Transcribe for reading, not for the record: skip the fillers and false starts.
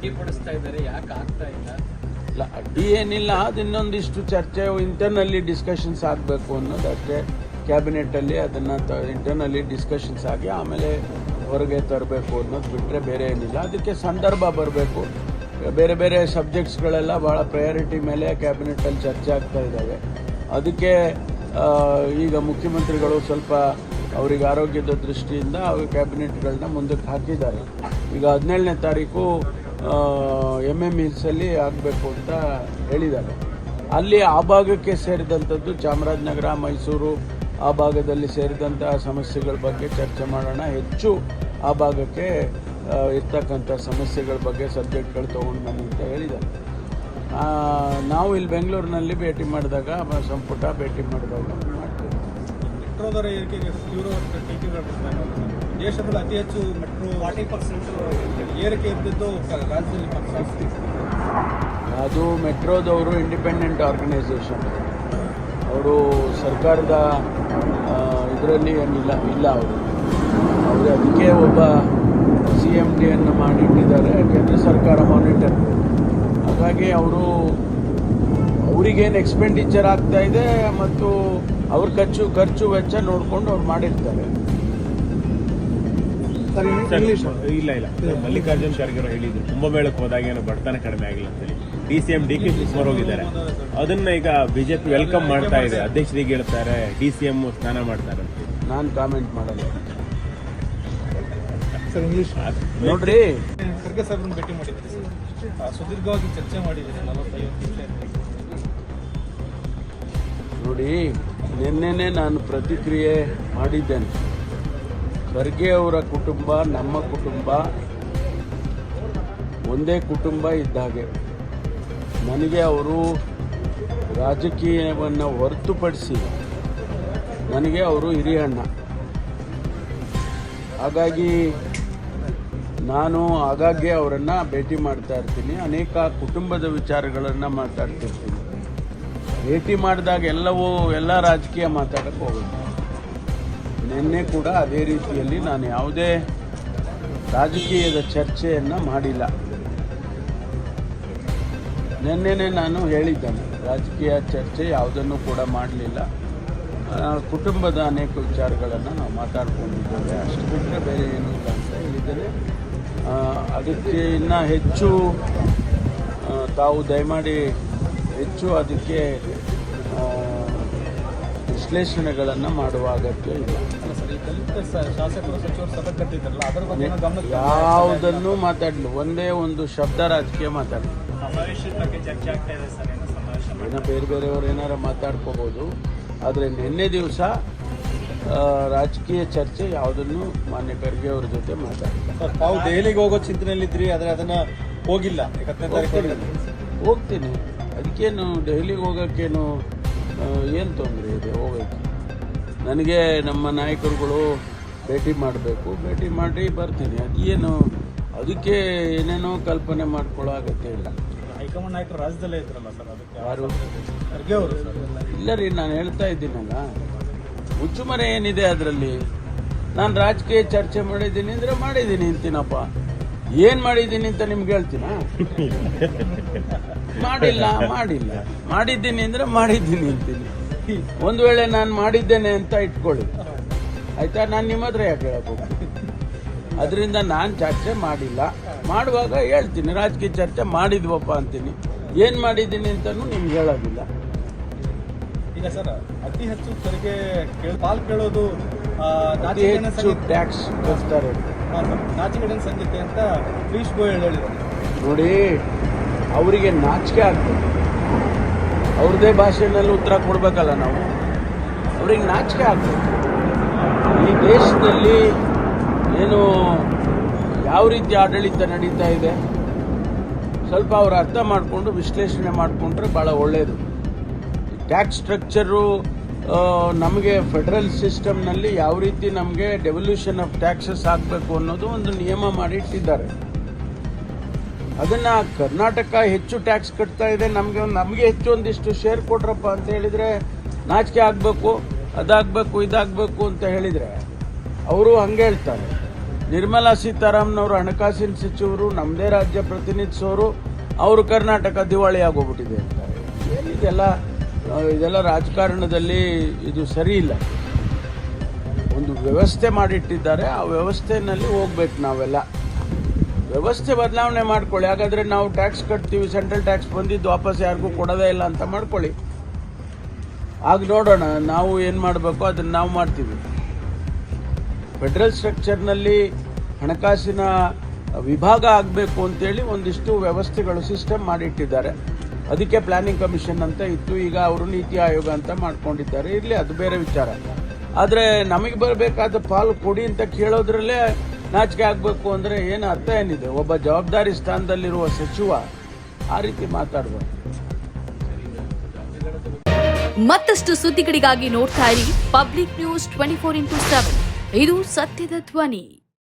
ಅಡ್ಡಿಪಡಿಸ್ತಾ ಇದ್ದಾರೆ, ಯಾಕೆ ಆಗ್ತಾ ಇಲ್ಲ? ಇಲ್ಲ, ಅಡ್ಡಿ ಏನಿಲ್ಲ. ಅದು ಇನ್ನೊಂದಿಷ್ಟು ಚರ್ಚೆ ಇಂಟರ್ನಲ್ಲಿ ಡಿಸ್ಕಷನ್ಸ್ ಆಗಬೇಕು ಅನ್ನೋದು ಅಷ್ಟೇ. ಕ್ಯಾಬಿನೆಟಲ್ಲಿ ಅದನ್ನು ಇಂಟರ್ನಲ್ಲಿ ಡಿಸ್ಕಷನ್ಸ್ ಆಗಿ ಆಮೇಲೆ ಹೊರಗೆ ತರಬೇಕು ಅನ್ನೋದು ಬಿಟ್ಟರೆ ಬೇರೆ ಏನಿಲ್ಲ. ಅದಕ್ಕೆ ಸಂದರ್ಭ ಬರಬೇಕು. ಬೇರೆ ಬೇರೆ ಸಬ್ಜೆಕ್ಟ್ಸ್ಗಳೆಲ್ಲ ಭಾಳ ಪ್ರಯಾರಿಟಿ ಮೇಲೆ ಕ್ಯಾಬಿನೆಟಲ್ಲಿ ಚರ್ಚೆ ಆಗ್ತಾ ಇದ್ದಾವೆ. ಅದಕ್ಕೆ ಈಗ ಮುಖ್ಯಮಂತ್ರಿಗಳು ಸ್ವಲ್ಪ ಅವರಿಗೆ ಆರೋಗ್ಯದ ದೃಷ್ಟಿಯಿಂದ ಕ್ಯಾಬಿನೆಟ್ಗಳನ್ನ ಮುಂದಕ್ಕೆ ಹಾಕಿದ್ದಾರೆ. ಈಗ 17ನೇ ತಾರೀಕು MM ಹಿಲ್ಸಲ್ಲಿ ಆಗಬೇಕು ಅಂತ ಹೇಳಿದ್ದಾರೆ. ಅಲ್ಲಿ ಆ ಭಾಗಕ್ಕೆ ಸೇರಿದಂಥದ್ದು ಚಾಮರಾಜನಗರ, ಮೈಸೂರು ಆ ಭಾಗದಲ್ಲಿ ಸೇರಿದಂತಹ ಸಮಸ್ಯೆಗಳ ಬಗ್ಗೆ ಚರ್ಚೆ ಮಾಡೋಣ. ಹೆಚ್ಚು ಆ ಭಾಗಕ್ಕೆ ಇರ್ತಕ್ಕಂಥ ಸಮಸ್ಯೆಗಳ ಬಗ್ಗೆ ಸಬ್ಜೆಕ್ಟ್ಗಳು ತೊಗೊಂಡು ಬನ್ನಿ ಅಂತ ಹೇಳಿದ್ದಾರೆ. ನಾವು ಇಲ್ಲಿ ಬೆಂಗಳೂರಿನಲ್ಲಿ ಭೇಟಿ ಮಾಡಿದಾಗ, ಸಂಪುಟ ಭೇಟಿ ಮಾಡಿದಾಗ ಮಾಡ್ತೀವಿ. ಮೆಟ್ರೋ ದರ ಏರಿಕೆಗೆ ತೀವ್ರವಾದ ಟೀಕೆಗಳು ದೇಶದಲ್ಲಿ ಅತಿ ಹೆಚ್ಚು ಮೆಟ್ರೋ 40% ಏರಿಕೆ ಇದ್ದಿದ್ದು ರಾಜ್ಯದಲ್ಲಿ 50. ಅದು ಮೆಟ್ರೋದವರು ಇಂಡಿಪೆಂಡೆಂಟ್ ಆರ್ಗನೈಸೇಷನ್. ಅವರು ಸರ್ಕಾರದ ಇದರಲ್ಲಿ ಏನಿಲ್ಲ ಅವರು ಅದಕ್ಕೆ ಒಬ್ಬ CMDಯನ್ನು ಮಾಡಿಟ್ಟಿದ್ದಾರೆ, ಕೇಂದ್ರ ಸರ್ಕಾರ ಮಾನಿಟರ್. ಹಾಗಾಗಿ ಅವರಿಗೇನು ಎಕ್ಸ್ಪೆಂಡಿಚರ್ ಆಗ್ತಾ ಇದೆ ಮತ್ತು ಅವ್ರ ಖರ್ಚು ವೆಚ್ಚ ನೋಡಿಕೊಂಡು ಅವ್ರು ಮಾಡಿರ್ತಾರೆ. ಇಲ್ಲ ಮಲ್ಲಿಕಾರ್ಜುನ್ ಖರ್ಗೆ ಹೇಳಿದ್ರು ಕುಂಭಮೇಳಕ್ಕೆ ಹೋದಾಗ ಏನೋ ಬಡತನ ಕಡಿಮೆ ಆಗಿಲ್ಲ ಅಂತೇಳಿ. DCM DK ಶಿವಕುಮಾರ್ ಹೋಗಿದ್ದಾರೆ. ಅದನ್ನ ಈಗ ಬಿಜೆಪಿ ವೆಲ್ಕಮ್ ಮಾಡ್ತಾ ಇದೆ. ಅಧ್ಯಕ್ಷರಿಗೆ ಹೇಳ್ತಾರೆ DCM ಸ್ನಾನ ಮಾಡ್ತಾರೆ ಅಂತ. ನಾನು ಕಾಮೆಂಟ್ ಮಾಡಲ್ಲ. ಸರ್, ಇಂಗ್ಲಿಷ್ ನೋಡ್ರಿ, ಖರ್ಗೆ ಸಾಹೇಬ್ರನ್ನ ಭೇಟಿ ಮಾಡಿದ್ರಿ ಸರ್, ಸುದೀರ್ಘವಾಗಿ ಚರ್ಚೆ ಮಾಡಿದ್ದೀರಿ 45 ನಿಮಿಷ. ನೋಡಿ, ನಿನ್ನೆನೆ ನಾನು ಪ್ರತಿಕ್ರಿಯೆ ಮಾಡಿದ್ದೇನೆ. ಖರ್ಗೆ ಅವರ ಕುಟುಂಬ ನಮ್ಮ ಕುಟುಂಬ ಒಂದೇ ಕುಟುಂಬ ಇದ್ದಾಗೆ. ನನಗೆ ಅವರು ರಾಜಕೀಯವನ್ನು ಹೊರತುಪಡಿಸಿ ನನಗೆ ಅವರು ಹಿರಿಯಣ್ಣ. ಹಾಗಾಗಿ ನಾನು ಆಗಾಗ್ಗೆ ಅವರನ್ನು ಭೇಟಿ ಮಾಡ್ತಾ ಇರ್ತೀನಿ. ಅನೇಕ ಕುಟುಂಬದ ವಿಚಾರಗಳನ್ನು ಮಾತಾಡ್ತಿರ್ತೀನಿ. ಭೇಟಿ ಮಾಡಿದಾಗ ಎಲ್ಲ ರಾಜಕೀಯ ಮಾತಾಡೋಕ್ಕೆ ಹೋಗುತ್ತೆ. ನಿನ್ನೆ ಕೂಡ ಅದೇ ರೀತಿಯಲ್ಲಿ ನಾನು ಯಾವುದೇ ರಾಜಕೀಯದ ಚರ್ಚೆಯನ್ನು ಮಾಡಿಲ್ಲ. ನಿನ್ನೆನೆ ನಾನು ಹೇಳಿದ್ದೇನೆ, ರಾಜಕೀಯ ಚರ್ಚೆ ಯಾವುದನ್ನು ಕೂಡ ಮಾಡಲಿಲ್ಲ. ಕುಟುಂಬದ ಅನೇಕ ವಿಚಾರಗಳನ್ನು ನಾವು ಮಾತಾಡ್ಕೊಂಡಿದ್ದೇವೆ, ಅಷ್ಟು ಬಿಟ್ಟರೆ ಬೇರೆ ಏನೂ ಇಲ್ಲ ಅಂತ ಹೇಳಿದ್ದೇನೆ. ಅದಕ್ಕೆ ಇನ್ನೂ ಹೆಚ್ಚು ತಾವು ದಯಮಾಡಿ ಹೆಚ್ಚು ಅದಕ್ಕೆ ವಿಶ್ಲೇಷಣೆಗಳನ್ನು ಮಾಡುವ ಅಗತ್ಯ ಇಲ್ಲ. ಶಾಸಕರು ಸಚಿವರು ಸಭೆ ಕರೆದಿದ್ದಾರಲ್ಲ, ಅದರ ಬಗ್ಗೆ ಯಾವುದನ್ನು ಮಾತಾಡಲಿ, ಒಂದೇ ಒಂದು ಶಬ್ದ ರಾಜಕೀಯ ಮಾತಾಡಲಿ. ಸಮಾವೇಶದ ಬಗ್ಗೆ ಚರ್ಚೆ ಆಗ್ತಾ ಇದೆ ಸರ್. ಏನೋ ಬೇರೆಯವರು ಏನಾರು ಮಾತಾಡ್ಕೋಬೋದು, ಆದರೆ ನಿನ್ನೆ ದಿವಸ ರಾಜಕೀಯ ಚರ್ಚೆ ಯಾವುದನ್ನು ಮಾನ್ಯ ಖರ್ಗೆ ಅವ್ರ ಜೊತೆ ಮಾತಾಡಿಲ್ಲ. ತಾವು ದೆಹಲಿಗೆ ಹೋಗೋ ಚಿಂತನೆಯಲ್ಲಿದ್ರಿ, ಆದರೆ ಅದನ್ನು ಹೋಗಿಲ್ಲ. 17ನೇ ತಾರೀಕು ಹೋಗ್ತೀನಿ. ಅದಕ್ಕೇನು ದೆಹಲಿಗೆ ಹೋಗೋಕ್ಕೇನು ಏನು ತೊಂದರೆ ಇದೆ? ಹೋಗೋಕ್ಕೆ ನನಗೆ ನಮ್ಮ ನಾಯಕರುಗಳು ಭೇಟಿ ಮಾಡಬೇಕು, ಭೇಟಿ ಮಾಡಿ ಬರ್ತೀನಿ. ಅದಕ್ಕೆ ಏನೇನೋ ಕಲ್ಪನೆ ಮಾಡ್ಕೊಳ್ಳೋ ಅಗತ್ಯ ಇಲ್ಲ. ಹೈಕಮಾಂಡ್ ನಾಯಕರು ರಾಜ್ಯದಲ್ಲೇ ಇದ್ರಲ್ಲ ಸರ್, ಅದಕ್ಕೆ ಯಾರು? ಖರ್ಗೆ ಅವರು. ಇಲ್ಲ ರೀ, ನಾನು ಹೇಳ್ತಾ ಇದ್ದೀನಲ್ಲ, ಮುಚ್ಚುಮರೆ ಏನಿದೆ ಅದರಲ್ಲಿ? ನಾನು ರಾಜಕೀಯ ಚರ್ಚೆ ಮಾಡಿದ್ದೀನಿ ಅಂದರೆ ಮಾಡಿದ್ದೀನಿ ಅಂತೀನಪ್ಪ. ಏನು ಮಾಡಿದ್ದೀನಿ ಅಂತ ನಿಮ್ಗೆ ಹೇಳ್ತೀನಾ? ಮಾಡಿಲ್ಲ ಮಾಡಿದ್ದೀನಿ ಅಂದರೆ ಮಾಡಿದ್ದೀನಿ ಅಂತೀನಿ. ಒಂದು ವೇಳೆ ನಾನು ಮಾಡಿದ್ದೇನೆ ಅಂತ ಇಟ್ಕೊಳ್ಳಿ, ಆಯ್ತಾ? ನಾನು ನಿಮ್ಮ ಹತ್ರ ಯಾಕೆ ಹೇಳಬೇಕು? ಅದರಿಂದ ನಾನು ಚರ್ಚೆ ಮಾಡಿಲ್ಲ. ಮಾಡುವಾಗ ಹೇಳ್ತೀನಿ, ರಾಜಕೀಯ ಚರ್ಚೆ ಮಾಡಿದ್ವಪ್ಪ ಅಂತೀನಿ. ಏನು ಮಾಡಿದ್ದೀನಿ ಅಂತಲೂ ನಿಮ್ಗೆ ಹೇಳೋದಿಲ್ಲ. ಈಗ ಸರ್, ಅತಿ ಹೆಚ್ಚು ತೆರಿಗೆ ಪಾಲ್ ಕೇಳೋದು ಅತಿ ಹೆಚ್ಚು ಟ್ಯಾಕ್ಸ್ ಕೊಡ್ತಾರೆ, ನಾಚಿಕೆಗೇಡಿನ ಸಂಗತಿ ಅಂತ ಪೀಯೂಷ್ ಗೋಯಲ್ ಹೇಳಿದ್ದಾರೆ. ನೋಡಿ, ಅವರಿಗೆ ನಾಚಿಕೆ ಆಗ್ತದೆ. ಅವ್ರದ್ದೇ ಭಾಷೆಯಲ್ಲಿ ಉತ್ತರ ಕೊಡಬೇಕಲ್ಲ ನಾವು. ಅವ್ರಿಗೆ ನಾಚಿಕೆ ಆಗ್ತದೆ. ಈ ದೇಶದಲ್ಲಿ ಏನು ಯಾವ ರೀತಿ ಆಡಳಿತ ನಡೀತಾ ಇದೆ ಸ್ವಲ್ಪ ಅವ್ರು ಅರ್ಥ ಮಾಡಿಕೊಂಡು ವಿಶ್ಲೇಷಣೆ ಮಾಡಿಕೊಂಡ್ರೆ ಭಾಳ ಒಳ್ಳೆಯದು. ಟ್ಯಾಕ್ಸ್ ಸ್ಟ್ರಕ್ಚರು ನಮಗೆ ಫೆಡರಲ್ ಸಿಸ್ಟಮ್ನಲ್ಲಿ ಯಾವ ರೀತಿ ನಮಗೆ ಡೆವಲ್ಯೂಷನ್ ಆಫ್ ಟ್ಯಾಕ್ಸಸ್ ಆಗಬೇಕು ಅನ್ನೋದು ಒಂದು ನಿಯಮ ಮಾಡಿಟ್ಟಿದ್ದಾರೆ. ಅದನ್ನು ಕರ್ನಾಟಕ ಹೆಚ್ಚು ಟ್ಯಾಕ್ಸ್ ಕಟ್ತಾ ಇದೆ, ನಮಗೆ ಹೆಚ್ಚು ಒಂದಿಷ್ಟು ಶೇರ್ ಕೊಡ್ರಪ್ಪ ಅಂತ ಹೇಳಿದರೆ ನಾಚಿಕೆ ಆಗಬೇಕು, ಅದಾಗಬೇಕು, ಇದಾಗಬೇಕು ಅಂತ ಹೇಳಿದರೆ ಅವರು ಹಂಗೆ ಹೇಳ್ತಾರೆ. ನಿರ್ಮಲಾ ಸೀತಾರಾಮನ್ ಹಣಕಾಸಿನ ಸಚಿವರು, ನಮ್ಮದೇ ರಾಜ್ಯ ಪ್ರತಿನಿಧಿಸೋರು, ಅವರು ಕರ್ನಾಟಕ ದಿವಾಳಿ ಆಗೋಗ್ಬಿಟ್ಟಿದೆ ಅಂತಾರೆ. ಇದೆಲ್ಲ ರಾಜಕಾರಣದಲ್ಲಿ ಇದು ಸರಿ ಇಲ್ಲ. ಒಂದು ವ್ಯವಸ್ಥೆ ಮಾಡಿಟ್ಟಿದ್ದಾರೆ, ಆ ವ್ಯವಸ್ಥೆಯಲ್ಲಿ ಹೋಗ್ಬೇಕು. ನಾವೆಲ್ಲ ವ್ಯವಸ್ಥೆ ಬದಲಾವಣೆ ಮಾಡ್ಕೊಳ್ಳಿ. ಹಾಗಾದ್ರೆ ನಾವು ಟ್ಯಾಕ್ಸ್ ಕಟ್ತೀವಿ, ಸೆಂಟ್ರಲ್ ಟ್ಯಾಕ್ಸ್ ಬಂದಿದ್ದು ವಾಪಸ್ ಯಾರಿಗೂ ಕೊಡೋದೇ ಇಲ್ಲ ಅಂತ ಮಾಡ್ಕೊಳ್ಳಿ. ಆಗ ನೋಡೋಣ ನಾವು ಏನು ಮಾಡಬೇಕು ಅದನ್ನು ನಾವು ಮಾಡ್ತೀವಿ. ಫೆಡರಲ್ ಸ್ಟ್ರಕ್ಚರ್ನಲ್ಲಿ ಹಣಕಾಸಿನ ವಿಭಾಗ ಆಗಬೇಕು ಅಂತೇಳಿ ಒಂದಿಷ್ಟು ವ್ಯವಸ್ಥೆಗಳು ಸಿಸ್ಟಮ್ ಮಾಡಿಟ್ಟಿದ್ದಾರೆ. ಅದಕ್ಕೆ ಪ್ಲಾನಿಂಗ್ ಕಮಿಷನ್ ಅಂತ ಇತ್ತು, ಈಗ ಅವರು ನೀತಿ ಆಯೋಗ ಅಂತ ಮಾಡ್ಕೊಂಡಿದ್ದಾರೆ. ಇರಲಿ, ಅದು ಬೇರೆ ವಿಚಾರ. ಆದರೆ ನಮಗೆ ಬರಬೇಕಾದ ಪಾಲು ಕೊಡಿ ಅಂತ ಕೇಳೋದ್ರಲ್ಲೇ ನಾಚಿಕೆ ಆಗಬೇಕು ಅಂದರೆ ಏನು ಅರ್ಥ ಏನಿದೆ? ಒಬ್ಬ ಜವಾಬ್ದಾರಿ ಸ್ಥಾನದಲ್ಲಿರುವ ಸಚಿವ ಆ ರೀತಿ ಮಾತಾಡಬಾರ್ದು. ಮತ್ತಷ್ಟು ಸುದ್ದಿಗಳಿಗಾಗಿ ನೋಡ್ತಾ ಇರಿ ಪಬ್ಲಿಕ್ ನ್ಯೂಸ್ 24x7. ಇದು ಸತ್ಯದ ಧ್ವನಿ.